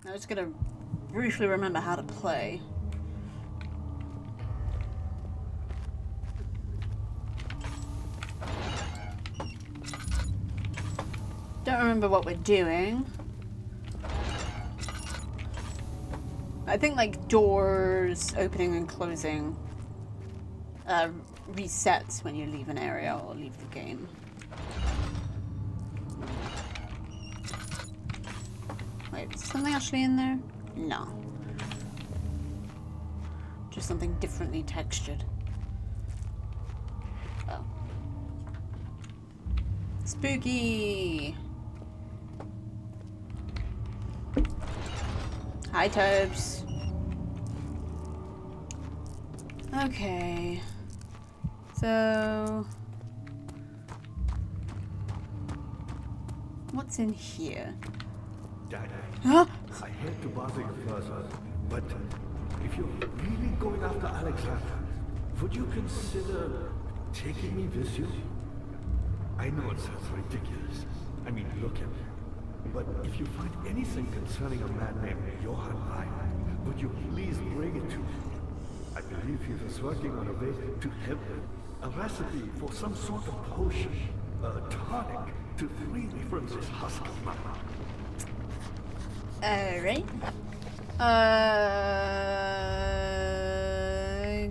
I was gonna briefly remember how to play. Don't remember what we're doing. I think like doors opening and closing resets when you leave an area or leave the game. Wait, is something actually in there? No. Just something differently textured. Oh. Spooky! Hi, Tobes. Okay. So... what's in here? Dad, Huh? I hate to bother you further, but if you're really going after Alexander, would you consider taking me with you? I know it sounds ridiculous. I mean, look at me. But if you find anything concerning a man named Johann Rhein, would you please bring it to me? I believe he was working on a way to help a recipe for some sort of potion, a tonic, to free me from this husk of mine. Alright.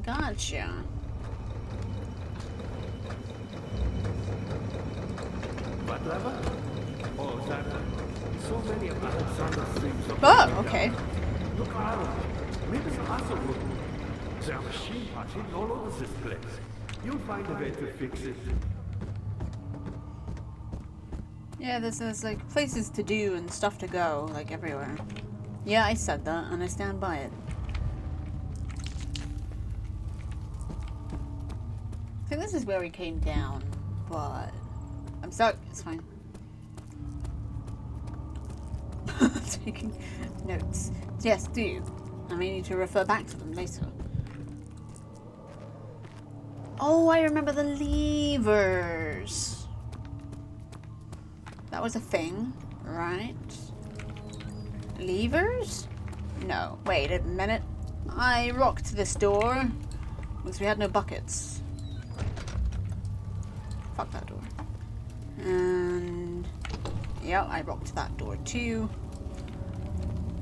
Gotcha. What lever? Oh, that so many of Alexander's things are Oh, okay. Look around. Maybe some other room. There are machine parts hidden all over this place. You'll find a way to fix it. Yeah, there's like places to do and stuff to go, like everywhere. Yeah, I said that, and I stand by it. I think this is where we came down, but I'm stuck. It's fine. Taking notes. Yes, do. I may need to refer back to them later. Oh, I remember the levers. That was a thing, right? Levers? No. Wait a minute. I rocked this door because we had no buckets. Fuck that door. And... yeah, I rocked that door too.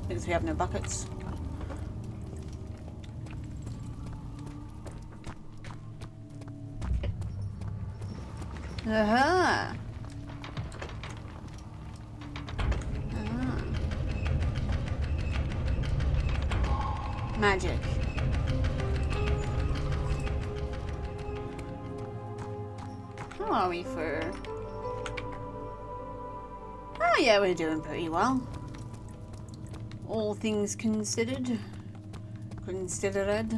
Because we have no buckets. Aha! Magic. How are we for... oh yeah, we're doing pretty well. All things considered. Considered.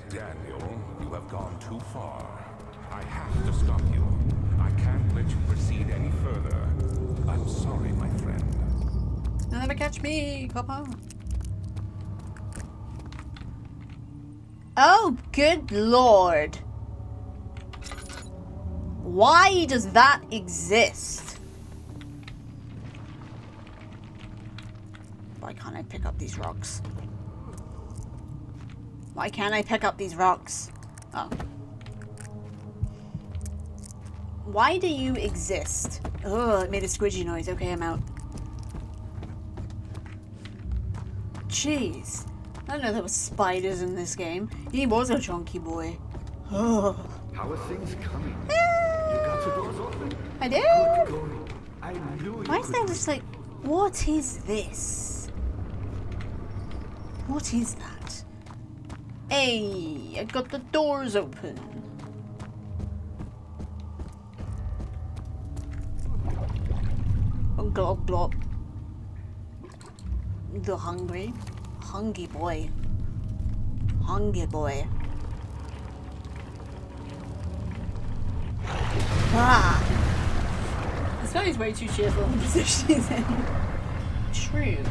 Daniel, you have gone too far. I have to stop you. I can't let you proceed any further. I'm sorry, my friend. You'll never catch me, copper. Oh, good lord. Why does that exist? Why can't I pick up these rocks? Why can't I pick up these rocks? Oh. Why do you exist? Oh, it made a squidgy noise. Okay, I'm out. Jeez. I didn't know there were spiders in this game. He was a chunky boy. Oh. How are things coming? You got your doors open? I do. Good going. I knew you Why is could there do just like, what is this? What is that? Hey, I got the doors open. Oh, glop glop. The hungry boy. Hungry boy. Ah! This guy is way too cheerful in the position he's in. True.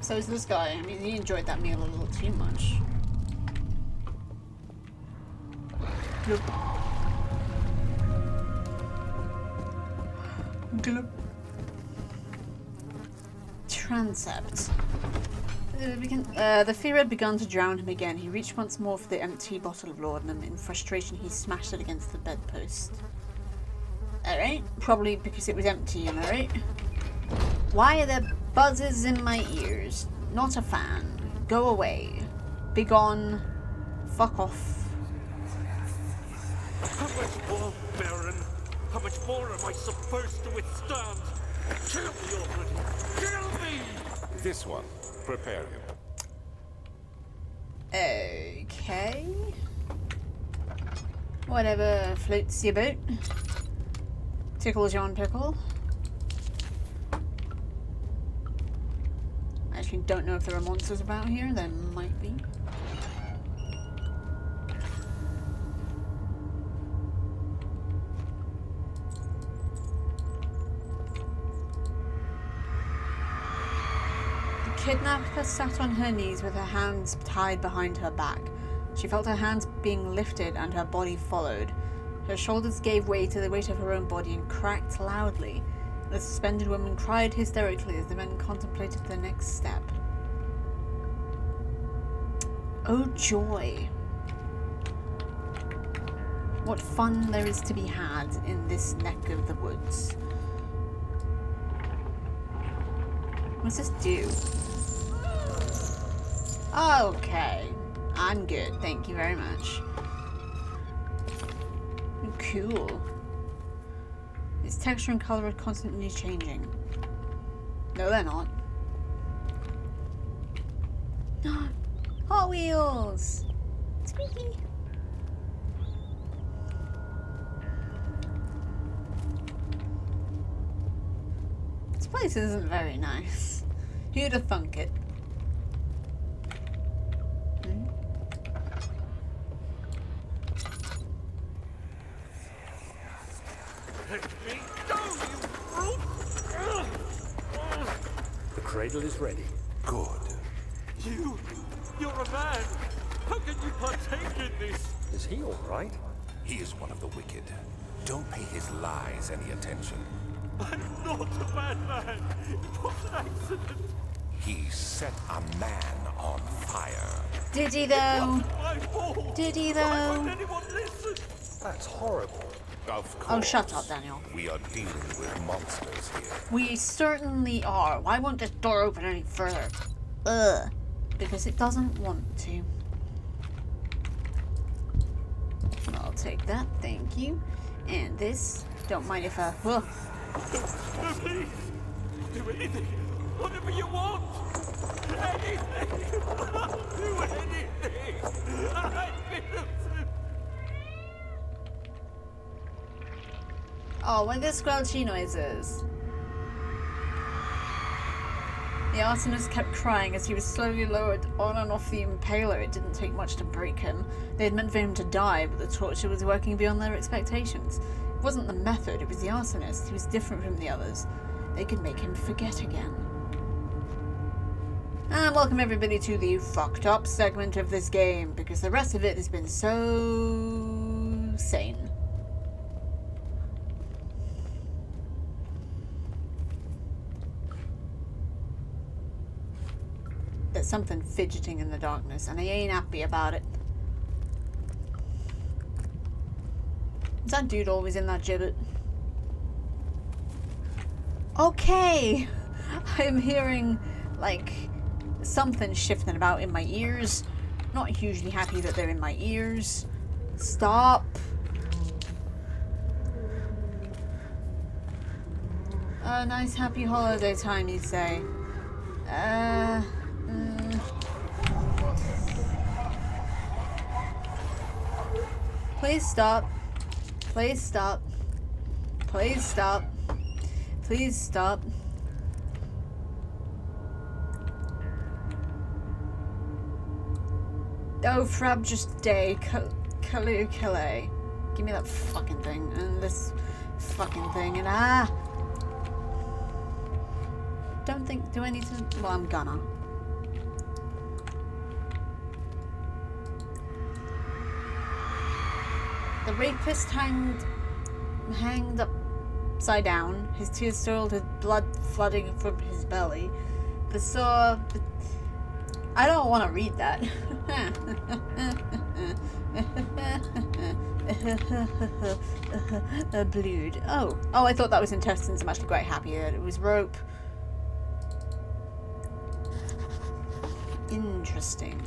So is this guy. I mean, he enjoyed that meal a little too much. Gloop. Gloop. Transept. The fear had begun to drown him again. He reached once more for the empty bottle of laudanum. In frustration, he smashed it against the bedpost. Alright, probably because it was empty, am I right? Why are there buzzes in my ears? Not a fan. Go away. Begone. Fuck off. How much more, Baron? How much more am I supposed to withstand? Kill me already! Kill me! This one. Prepare him. Okay. Whatever floats your boat. Tickles your own pickle. I actually don't know if there are monsters about here. There might be. The kidnapper sat on her knees with her hands tied behind her back. She felt her hands being lifted and her body followed. Her shoulders gave way to the weight of her own body and cracked loudly. The suspended woman cried hysterically as the men contemplated their next step. Oh joy! What fun there is to be had in this neck of the woods. What's this do? Okay. I'm good, thank you very much. Cool. Its texture and color are constantly changing. No, they're not. Hot Wheels! Squeaky! This place isn't very nice. Who'd have thunk it? The cradle is ready. Good. You're a man! How can you partake in this? Is he all right? He is one of the wicked. Don't pay his lies any attention. I'm not a bad man! It was an accident! He set a man on fire. Did he though? My fault! Did he Why though? won't anyone listen? That's horrible. Of course. Oh, shut up, Daniel. We are dealing with monsters here. We certainly are. Why won't this door open any further? Ugh. Because it doesn't want to. I'll take that, thank you. And this. Don't mind if I... Well, No, please! Do anything! Whatever you want! Anything! I'll do anything! I'm innocent! oh, what are the squelchy noises? The arsonist kept crying as he was slowly lowered on and off the impaler. It didn't take much to break him. They had meant for him to die, but the torture was working beyond their expectations. It wasn't the method, it was the arsonist. He was different from the others. They could make him forget again. And welcome everybody to the fucked up segment of this game, because the rest of it has been so sane. There's something fidgeting in the darkness, and I ain't happy about it. Is that dude always in that gibbet? Okay! I am hearing, like, something shifting about in my ears. Not hugely happy that they're in my ears. Stop! A nice happy holiday time, you say. Please stop. Please stop. Please stop. Please stop. Oh, Frab, just day. Calais. Give me that fucking thing. And this fucking thing. And Don't think. Do I need to? Well, I'm gonna. The rapist hanged upside down, his tears soiled, his blood flooding from his belly. The saw... I don't want to read that. Blood. Oh, I thought that was intestines. I'm actually quite happy that it was rope. Interesting.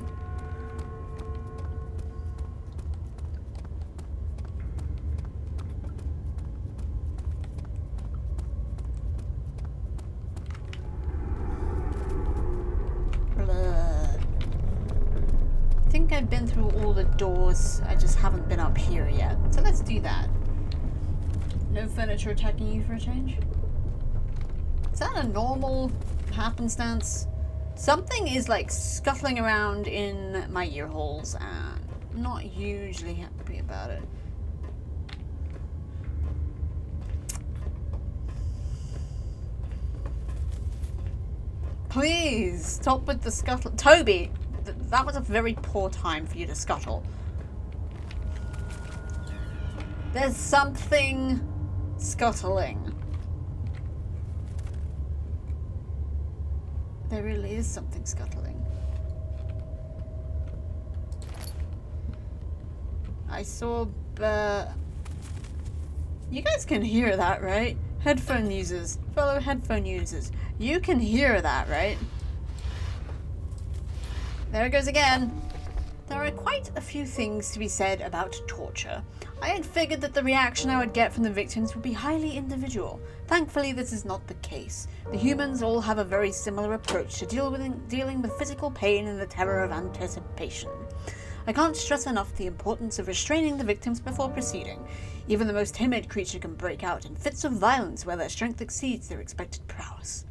I think I've been through all the doors, I just haven't been up here yet. So let's do that. No furniture attacking you for a change? Is that a normal happenstance? Something is like scuttling around in my ear holes and I'm not usually happy about it. Please stop with the scuttle. Toby! That was a very poor time for you to scuttle. There's something scuttling. There really is something scuttling. I saw... You guys can hear that, right? Headphone users. Fellow headphone users. You can hear that, right? There it goes again. There are quite a few things to be said about torture. I had figured that the reaction I would get from the victims would be highly individual. Thankfully, this is not the case. The humans all have a very similar approach to dealing with physical pain and the terror of anticipation. I can't stress enough the importance of restraining the victims before proceeding. Even the most timid creature can break out in fits of violence where their strength exceeds their expected prowess.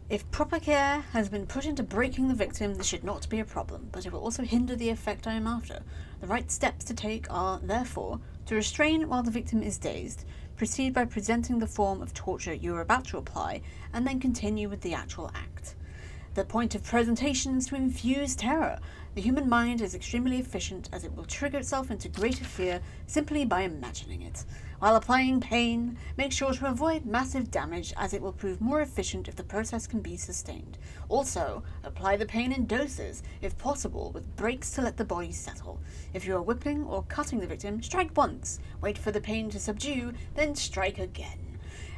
If proper care has been put into breaking the victim, this should not be a problem, but it will also hinder the effect I am after. The right steps to take are, therefore, to restrain while the victim is dazed, proceed by presenting the form of torture you are about to apply, and then continue with the actual act. The point of presentation is to infuse terror. The human mind is extremely efficient as it will trigger itself into greater fear simply by imagining it. While applying pain, make sure to avoid massive damage as it will prove more efficient if the process can be sustained. Also, apply the pain in doses, if possible, with breaks to let the body settle. If you are whipping or cutting the victim, strike once, wait for the pain to subdue, then strike again.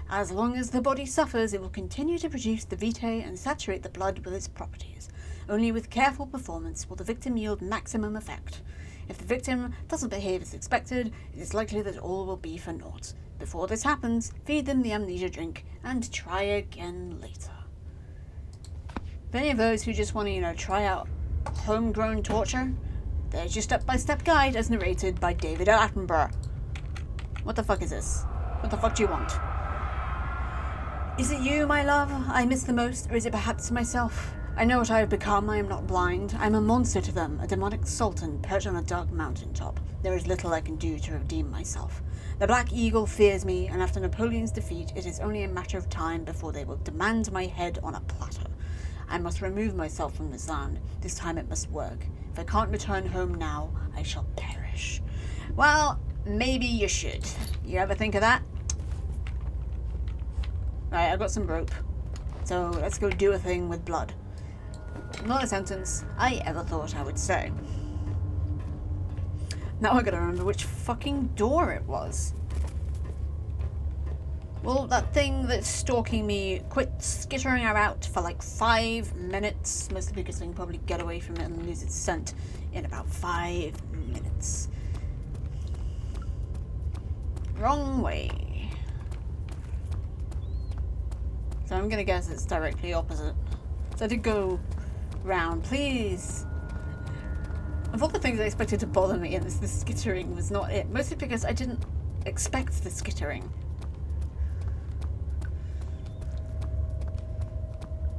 As long as the body suffers, it will continue to produce the vitae and saturate the blood with its properties. Only with careful performance will the victim yield maximum effect. If the victim doesn't behave as expected, it is likely that all will be for naught. Before this happens, feed them the amnesia drink and try again later. For any of those who just want to, try out homegrown torture, there's your step-by-step guide as narrated by David Attenborough. What the fuck is this? What the fuck do you want? Is it you, my love, I miss the most, or is it perhaps myself? I know what I have become, I am not blind. I am a monster to them, a demonic sultan perched on a dark mountaintop. There is little I can do to redeem myself. The Black Eagle fears me, and after Napoleon's defeat, it is only a matter of time before they will demand my head on a platter. I must remove myself from this land. This time it must work. If I can't return home now, I shall perish. Well, maybe you should. You ever think of that? Right, I got some rope. So let's go do a thing with blood. Not a sentence I ever thought I would say. Now I gotta remember which fucking door it was. Well, that thing that's stalking me quit skittering about for like 5 minutes, mostly because I can probably get away from it and lose its scent in about 5 minutes. Wrong way. So I'm gonna guess it's directly opposite. So I did go round, please. Of all the things I expected to bother me, and the skittering was not it. Mostly because I didn't expect the skittering.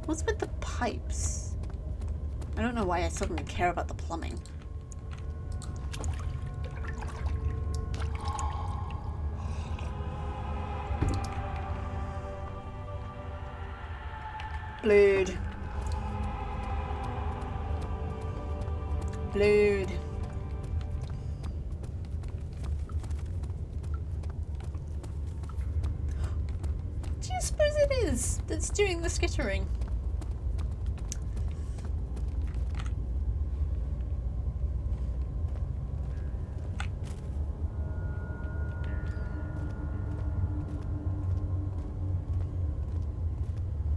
What's with the pipes? I don't know why I suddenly care about the plumbing. Blood. Blood. you suppose it is that's doing the skittering?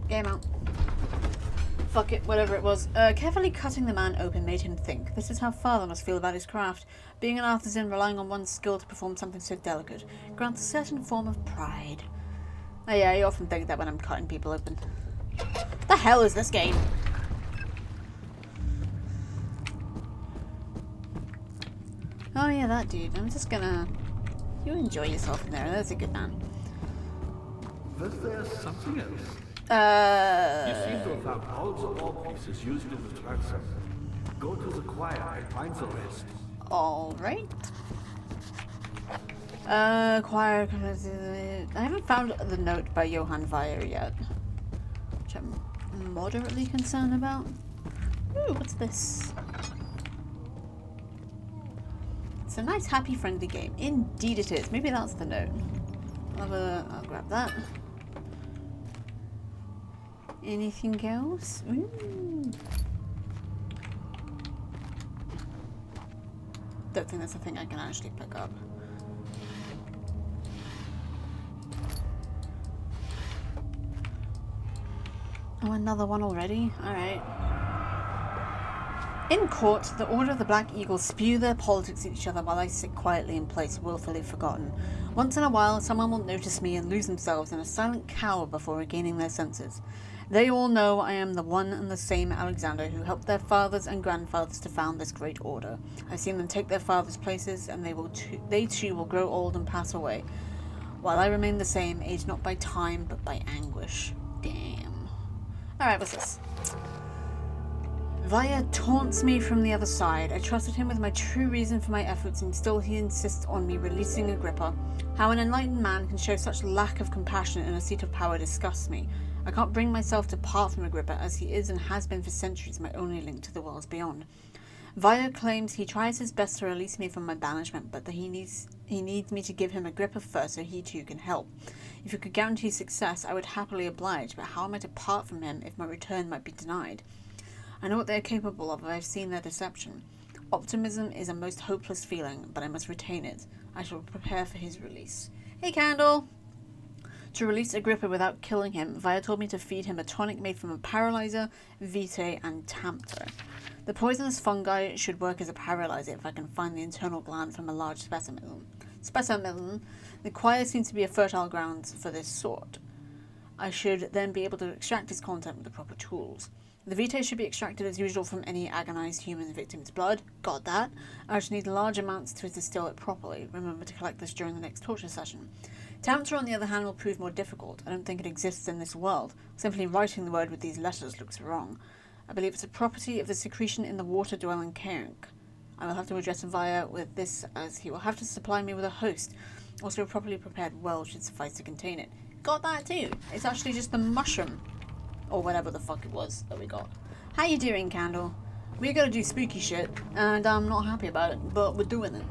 Game out. Fuck it, whatever it was. Carefully cutting the man open made him think. This is how father must feel about his craft. Being an artisan, relying on one's skill to perform something so delicate, grants a certain form of pride. Oh yeah, I often think that when I'm cutting people open. The hell is this game? Oh yeah, that dude. I'm just gonna... You enjoy yourself in there. That's a good man. Was there something else? You seem to Uh... have found all the ore pieces used in the transfer. Go to the choir and find the rest. Alright. Choir... I haven't found the note by Johann Weyer yet. Which I'm moderately concerned about. Ooh, what's this? It's a nice, happy, friendly game. Indeed it is. Maybe that's the note. I'll grab that. Anything else? Ooh. Don't think that's a thing I can actually pick up. Oh, another one already? Alright. In court, the Order of the Black Eagle spew their politics at each other while I sit quietly in place, willfully forgotten. Once in a while, someone will notice me and lose themselves in a silent cower before regaining their senses. They all know I am the one and the same Alexander who helped their fathers and grandfathers to found this great order. I've seen them take their fathers' places, and they too will grow old and pass away, while I remain the same, aged not by time, but by anguish. Damn. Alright, what's this? Vaya taunts me from the other side. I trusted him with my true reason for my efforts, and still he insists on me releasing Agrippa. How an enlightened man can show such lack of compassion in a seat of power disgusts me. I can't bring myself to part from Agrippa, as he is and has been for centuries my only link to the worlds beyond. Vaya claims he tries his best to release me from my banishment, but that he needs me to give him Agrippa first so he too can help. If you could guarantee success, I would happily oblige, but how am I to part from him if my return might be denied? I know what they are capable of, I've seen their deception. Optimism is a most hopeless feeling, but I must retain it. I shall prepare for his release. Hey, Candle! To release Agrippa without killing him, Vaya told me to feed him a tonic made from a paralyzer, vitae, and tampter. The poisonous fungi should work as a paralyzer if I can find the internal gland from a large specimen. The choir seems to be a fertile ground for this sort. I should then be able to extract its content with the proper tools. The vitae should be extracted as usual from any agonized human victim's blood. Got that. I should need large amounts to distill it properly. Remember to collect this during the next torture session. Tampter, on the other hand, will prove more difficult. I don't think it exists in this world. Simply writing the word with these letters looks wrong. I believe it's a property of the secretion in the water-dwelling Karenk. I will have to address Vaya with this, as he will have to supply me with a host. Also, a properly prepared well should suffice to contain it. Got that too. It's actually just the mushroom. Or whatever the fuck it was that we got. How you doing, Candle? We gotta do spooky shit, and I'm not happy about it, but we're doing it.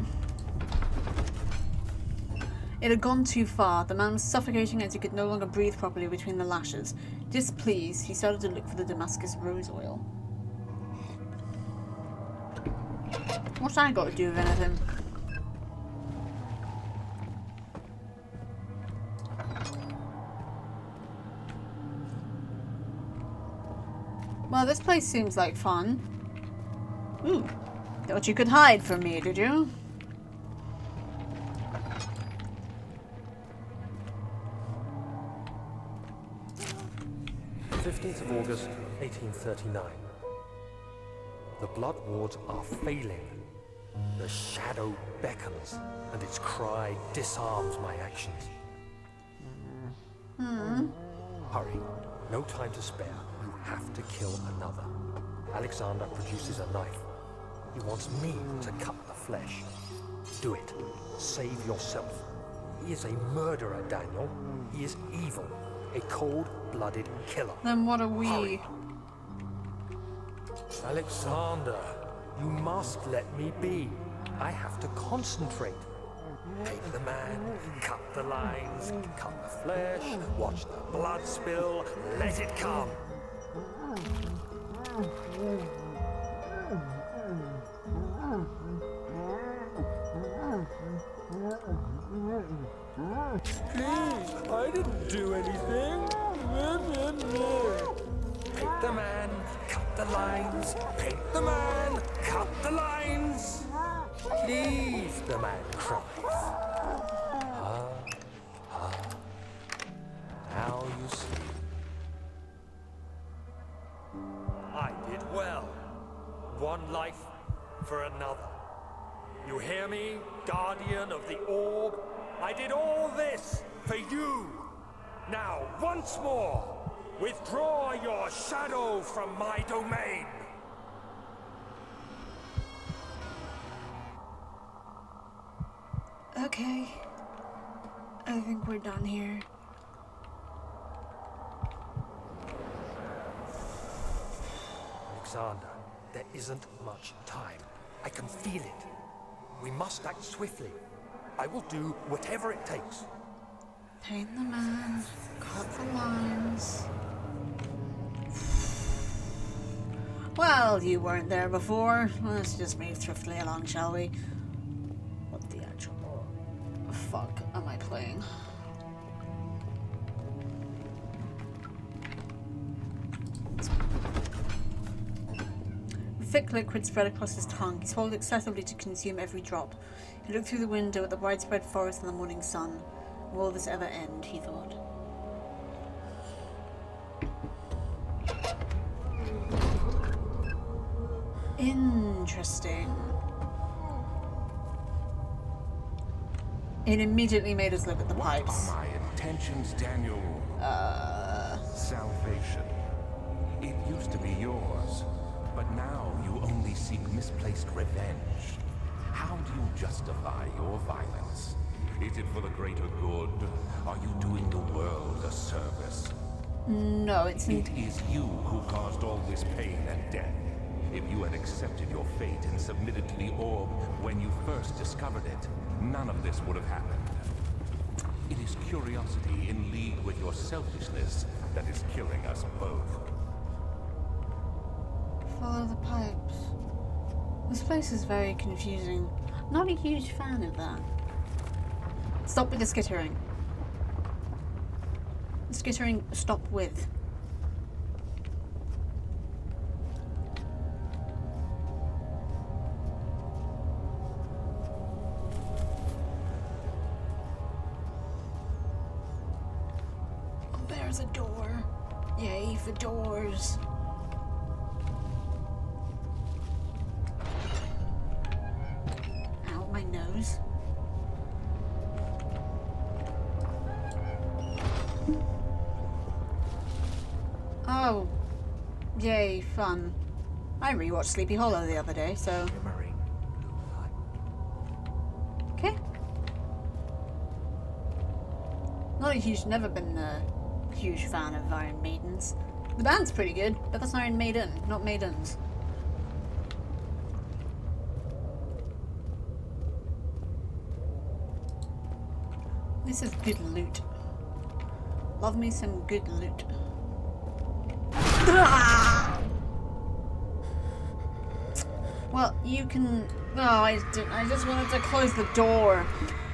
It had gone too far. The man was suffocating as he could no longer breathe properly between the lashes. Displeased, he started to look for the Damascus rose oil. What's that got to do with anything? Well, this place seems like fun. Ooh. Thought you could hide from me, did you? August 1839. The blood wards are failing. The shadow beckons, and its cry disarms my actions. Hurry. No time to spare. You have to kill another. Alexander produces a knife. He wants me to cut the flesh. Do it. Save yourself. He is a murderer, Daniel. He is evil. A cold-blooded killer. Then what are we? Hurry. Alexander, you must let me be. I have to concentrate. Paint the man, cut the lines, cut the flesh, watch the blood spill, let it come. Please, I didn't do anything. Paint the man, cut the lines. Paint the man, cut the lines. Please, the man cries. Now you see. I did well. One life for another. You hear me, guardian of the orb? I did all this for you. Now, once more, withdraw your shadow from my domain. Okay. I think we're done here. Alexander, there isn't much time. I can feel it. We must act swiftly. I will do whatever it takes. Paint the man, cut the lines. Well, you weren't there before. Let's just move swiftly along, shall we? What the actual fuck am I playing? Thick liquid spread across his tongue. He swallowed excessively to consume every drop. He looked through the window at the widespread forest and the morning sun. Will this ever end, he thought. Interesting. It immediately made us look at the pipes. What are my intentions, Daniel? Salvation. It used to be yours, but now you only seek misplaced revenge. How do you justify your violence? Is it for the greater good? Are you doing the world a service? No, it's It is you who caused all this pain and death. If you had accepted your fate and submitted to the orb when you first discovered it, none of this would have happened. It is curiosity in league with your selfishness that is killing us both. Follow the pipes. This place is very confusing. Not a huge fan of that. Stop with the skittering. Skittering, stop with. Oh, there's a door. Yay for doors. Ow, my nose. Oh, yay, fun. I rewatched Sleepy Hollow the other day, so... Shimmering blue light. Okay. Never been a huge fan of Iron Maidens. The band's pretty good, but that's Iron Maiden, not Maidens. This is good loot. Love me some good loot. Well, you can... Oh, I just wanted to close the door.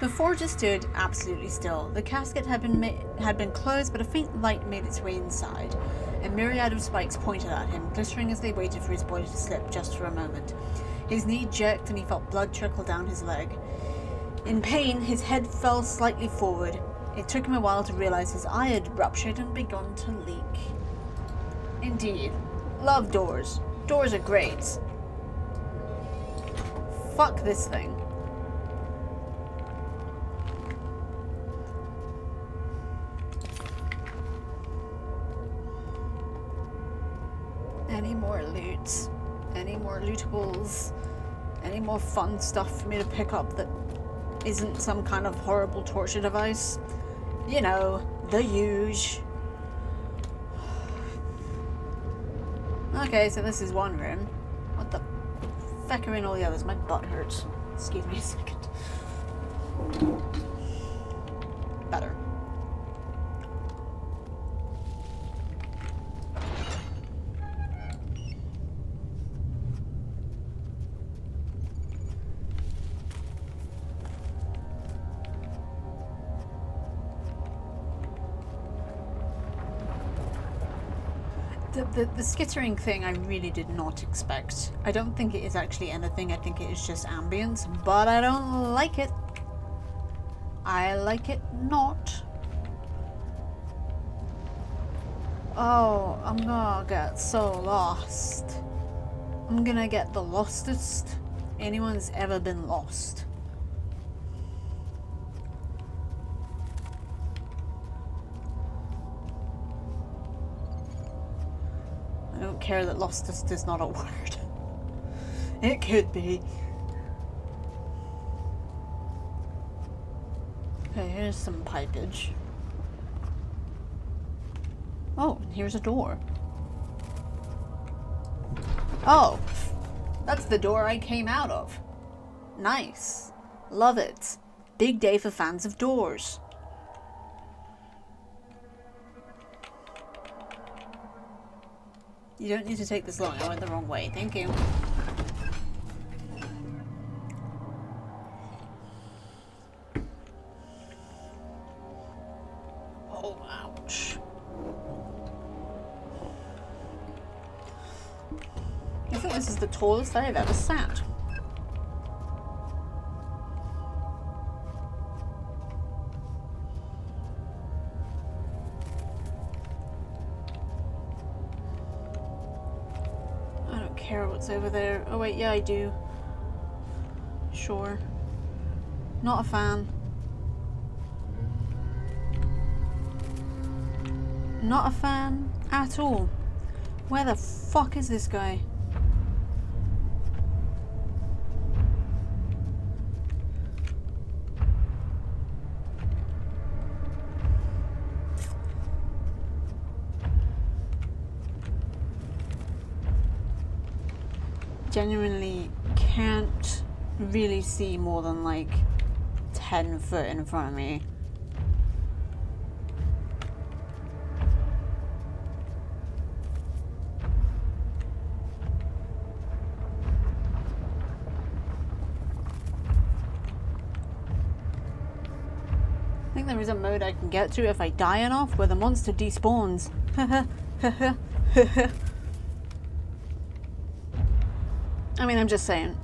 The forger stood absolutely still. The casket had been closed, but a faint light made its way inside. A myriad of spikes pointed at him, glittering as they waited for his body to slip just for a moment. His knee jerked and he felt blood trickle down his leg. In pain, his head fell slightly forward. It took him a while to realize his eye had ruptured and begun to leak. Indeed. Love doors. Doors are great. Fuck this thing. Any more loot? Any more lootables? Any more fun stuff for me to pick up that isn't some kind of horrible torture device? You know, the huge. Okay, so this is one room. What the feck are in all the others? My butt hurts. Excuse me a second. The skittering thing I really did not expect. I don't think it is actually anything, I think it is just ambience, but I don't like it. I like it not. Oh, I'm gonna get so lost. I'm gonna get the lostest anyone's ever been lost. I don't care that lostest is not a word. It could be. Okay, here's some pipage. Oh, here's a door. Oh, that's the door I came out of. Nice. Love it. Big day for fans of doors. You don't need to take this long. I went the wrong way. Thank you. Oh, ouch. I think this is the tallest I've ever sat. I don't care what's over there. Oh wait, yeah I do. Sure. Not a fan. Not a fan at all. Where the fuck is this guy? Genuinely can't really see more than like 10 foot in front of me. I think there is a mode I can get to if I die enough where the monster despawns. I mean, I'm just saying.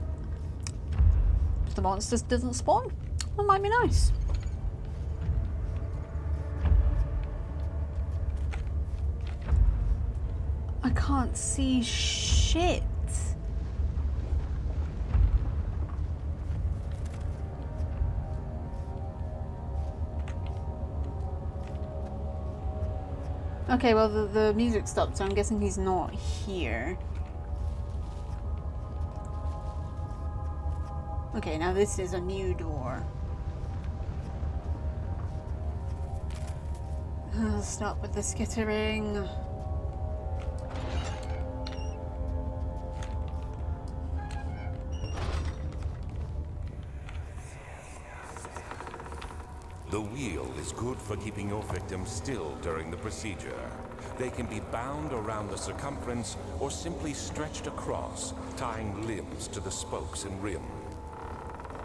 If the monster doesn't spawn, that might be nice. I can't see shit. Okay, well the music stopped, so I'm guessing he's not here. Okay, now this is a new door. I'll stop with the skittering. The wheel is good for keeping your victims still during the procedure. They can be bound around the circumference or simply stretched across, tying limbs to the spokes and rim.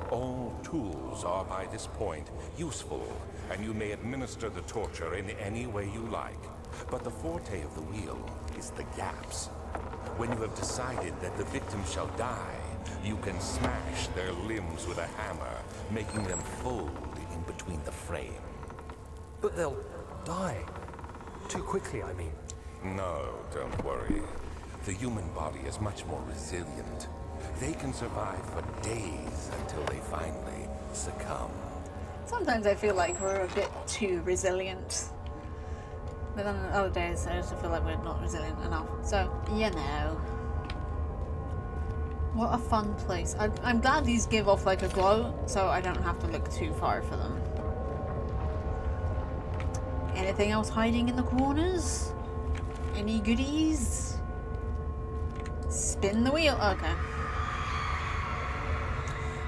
All tools are by this point useful, and you may administer the torture in any way you like. But the forte of the wheel is the gaps. When you have decided that the victim shall die, you can smash their limbs with a hammer, making them fold in between the frame. But they'll die. Too quickly, I mean. No, don't worry. The human body is much more resilient. They can survive for days until they finally succumb. Sometimes I feel like we're a bit too resilient. But then other days I also feel like we're not resilient enough. So, you know. What a fun place. I'm glad these give off like a glow, so I don't have to look too far for them. Anything else hiding in the corners? Any goodies? Spin the wheel. Okay.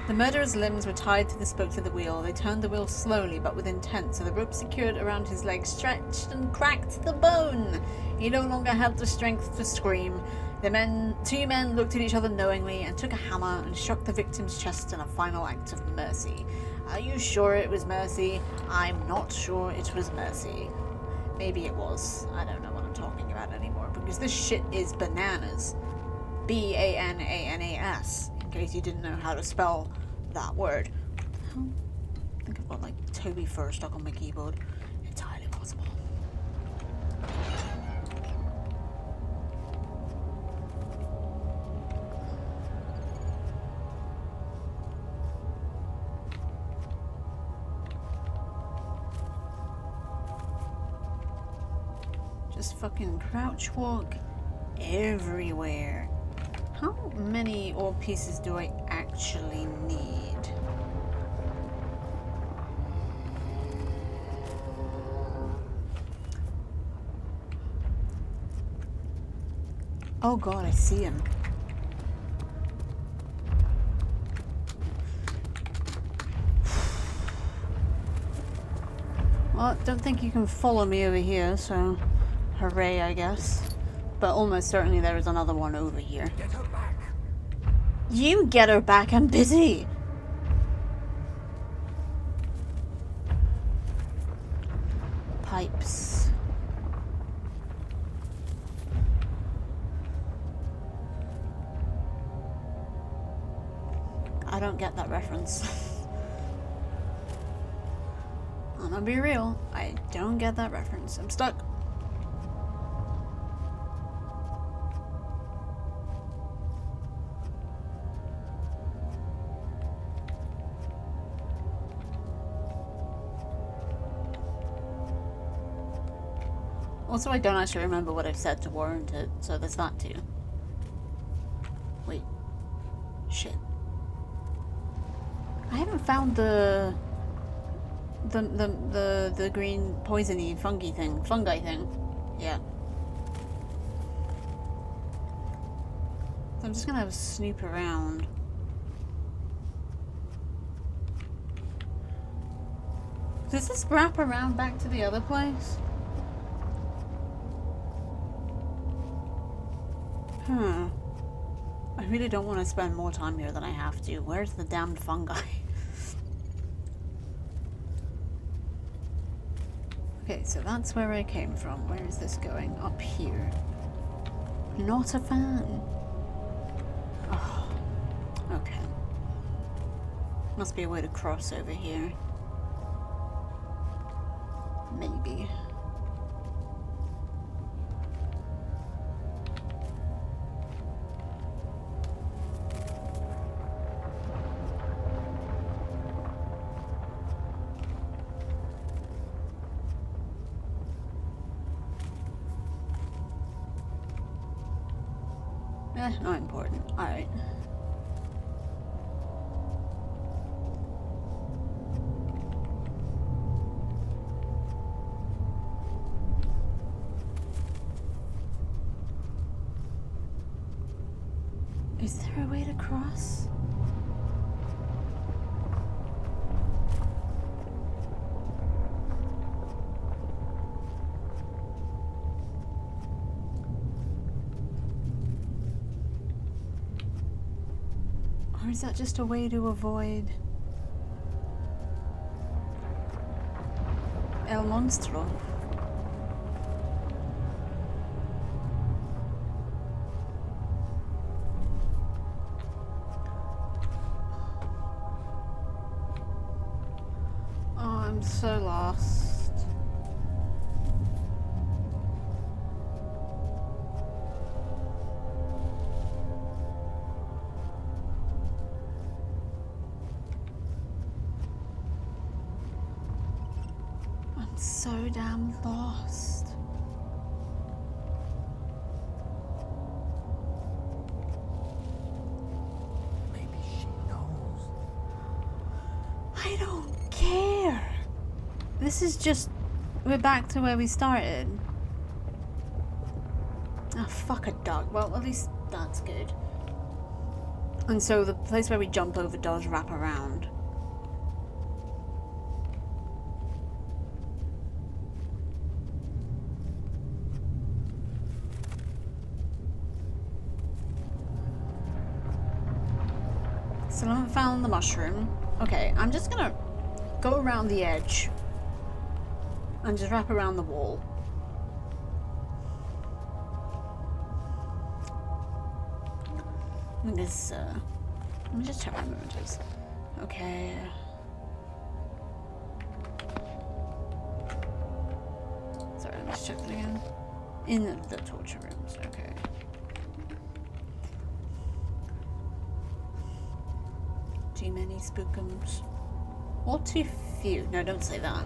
The murderer's limbs were tied to the spokes of the wheel. They turned the wheel slowly but with intent, so the rope secured around his legs stretched and cracked the bone. He no longer had the strength to scream. Two men looked at each other knowingly and took a hammer and struck the victim's chest in a final act of mercy. Are you sure it was mercy? I'm not sure it was mercy. Maybe it was. I don't know what I'm talking about anymore because this shit is bananas. B-A-N-A-N-A-S, in case you didn't know how to spell that word. I think I've got like Toby Fur stuck on my keyboard. Entirely possible. Just fucking crouch walk everywhere. How many orb pieces do I actually need? Oh god, I see him. Well, don't think you can follow me over here, so hooray, I guess. But almost certainly there is another one over here. Get her back. You get her back, I'm busy! Pipes. I don't get that reference. I'm gonna be real, I don't get that reference. I'm stuck. Also, I don't actually remember what I've said to warrant it, so there's that too. Wait. Shit. I haven't found the green poisony fungi thing. Yeah. So I'm just gonna have a snoop around. Does this wrap around back to the other place? I really don't want to spend more time here than I have to. Where's the damned fungi? Okay, so that's where I came from. Where is this going? Up here. Not a fan. Oh, okay. Must be a way to cross over here. Maybe. Not important. Alright. Is there a way to cross? Or is that just a way to avoid El Monstro? Oh, I'm so lost. So damn lost. Maybe she knows. I don't care. This is just... We're back to where we started. Oh, fuck a duck. Well, at least that's good. And so the place where we jump over does wrap around. Still haven't found the mushroom. Okay, I'm just gonna go around the edge and just wrap around the wall. This, let me just check my mementos. Okay. Sorry, let me just check that again. In the torture rooms, okay. Too many spookums. Or too few. No, don't say that.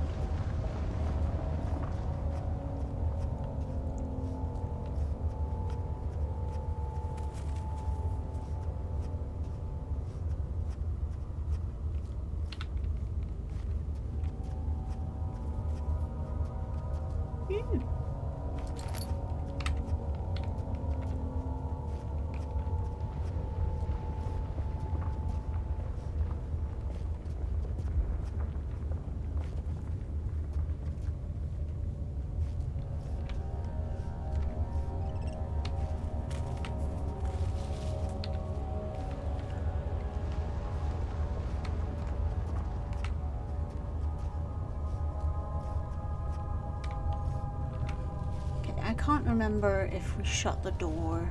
I can't remember if we shut the door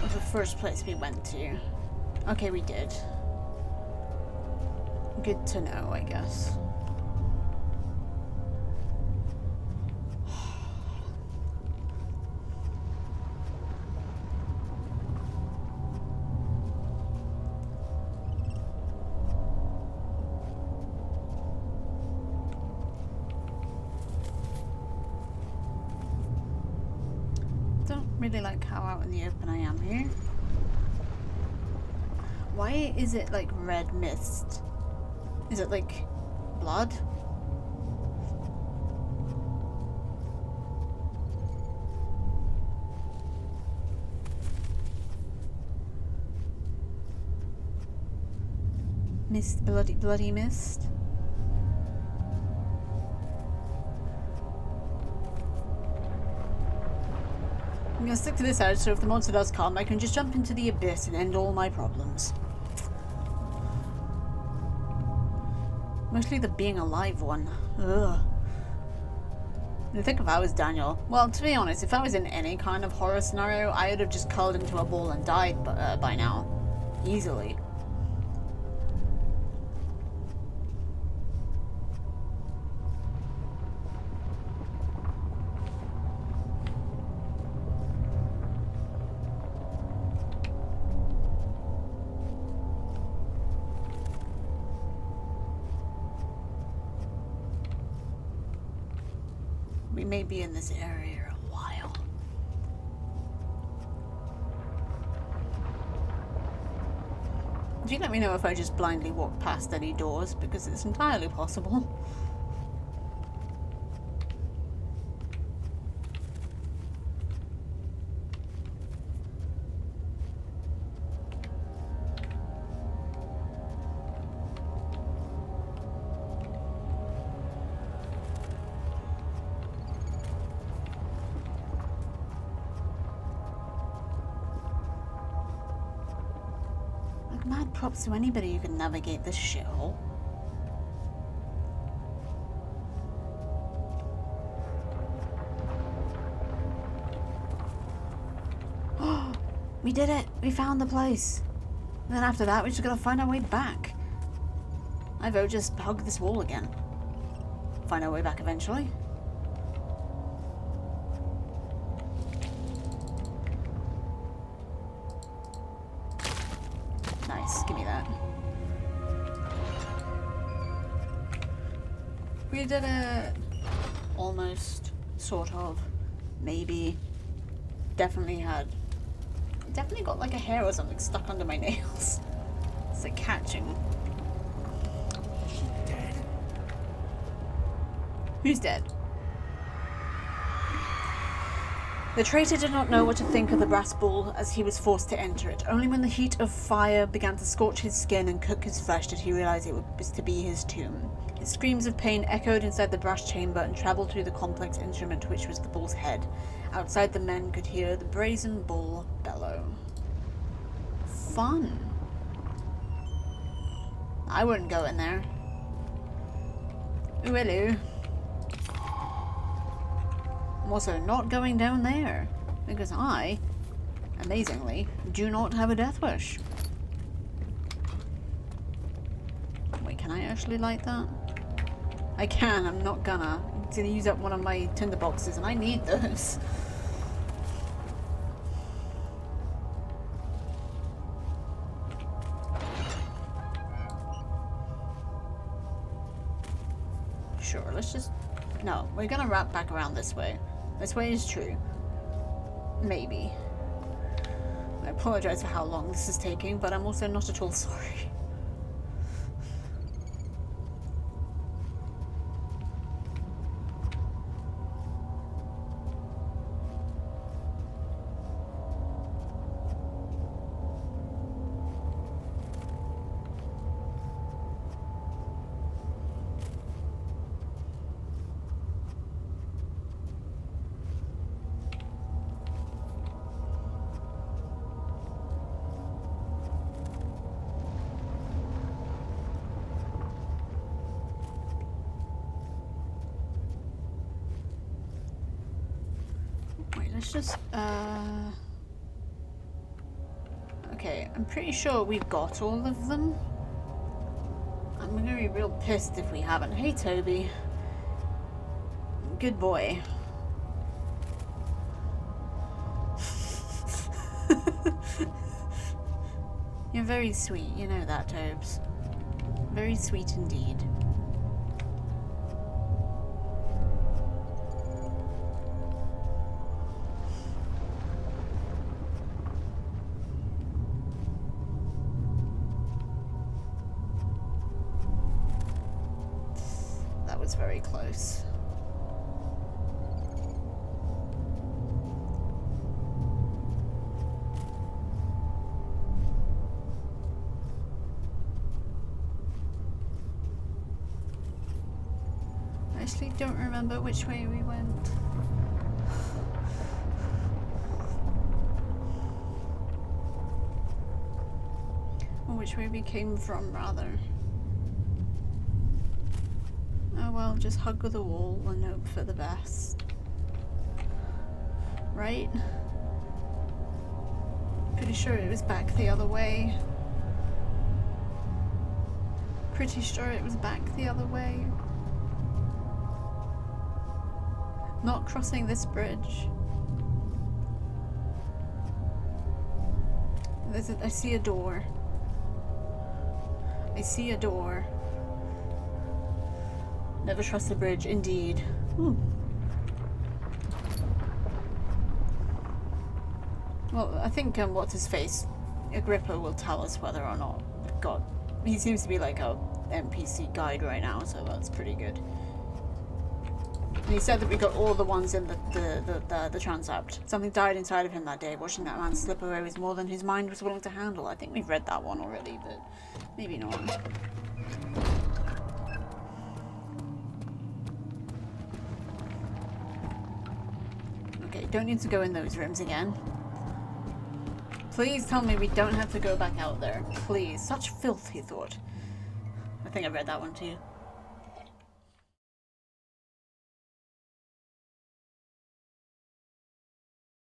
of the first place we went to. Okay, we did. Good to know, I guess. Really like how out in the open I am here. Why is it like red mist? Is it like blood? Mist, bloody mist. I'm gonna stick to this edge so if the monster does come, I can just jump into the abyss and end all my problems. Mostly the being alive one. Ugh. I think if I was Daniel, well, to be honest, if I was in any kind of horror scenario, I would have just curled into a ball and died by now. Easily. We may be in this area a while. Do you let me know if I just blindly walk past any doors? Because it's entirely possible. Mad props to anybody who can navigate this shithole. Oh, we did it! We found the place. And then after that, we just gotta find our way back. I vote just hug this wall again. Find our way back eventually. Nice, give me that. We did it. Almost. Sort of. Maybe. Definitely got like a hair or something stuck under my nails. It's like catching. She's dead. Who's dead? The traitor did not know what to think of the brass ball as he was forced to enter it. Only when the heat of fire began to scorch his skin and cook his flesh did he realize it was to be his tomb. His screams of pain echoed inside the brass chamber and traveled through the complex instrument which was the bull's head. Outside, the men could hear the brazen bull bellow. Fun. I wouldn't go in there. Ooh, hello. I'm also not going down there, because I amazingly, do not have a death wish. Wait, can I actually light that? I can, I'm not gonna. It's gonna use up one of my tinder boxes and I need those. Sure, let's just... No, we're gonna wrap back around this way. This way is true. Maybe. I apologize for how long this is taking, but I'm also not at all sorry. Let's just, okay, I'm pretty sure we've got all of them. I'm gonna be real pissed if we haven't. Hey, Toby. Good boy. You're very sweet, you know that, Tobes. Very sweet indeed. Very close. I actually don't remember which way we went. Or which way we came from, rather. Oh well, just hug the wall and hope for the best. Right? Pretty sure it was back the other way. Pretty sure it was back the other way. Not crossing this bridge. I see a door. I see a door. Never trust the bridge, indeed. Hmm. Well, I think what's his face? Agrippa will tell us whether or not we've got. He seems to be like a NPC guide right now, so that's pretty good. And he said that we got all the ones in the transept. Something died inside of him that day. Watching that man slip away was more than his mind was willing to handle. I think we've read that one already, but maybe not. Okay, don't need to go in those rooms again. Please tell me we don't have to go back out there. Please. Such filth, he thought. I think I read that one too.